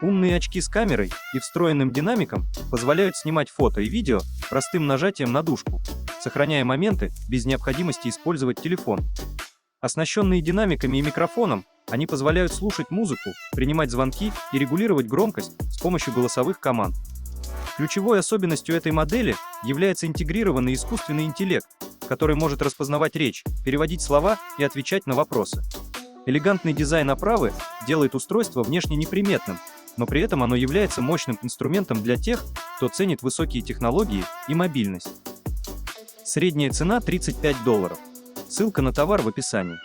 Умные очки с камерой и встроенным динамиком позволяют снимать фото и видео простым нажатием на дужку, сохраняя моменты без необходимости использовать телефон. Оснащенные динамиками и микрофоном, они позволяют слушать музыку, принимать звонки и регулировать громкость с помощью голосовых команд. Ключевой особенностью этой модели является интегрированный искусственный интеллект, который может распознавать речь, переводить слова и отвечать на вопросы. Элегантный дизайн оправы делает устройство внешне неприметным, но при этом оно является мощным инструментом для тех, кто ценит высокие технологии и мобильность. Средняя цена $35. Ссылка на товар в описании.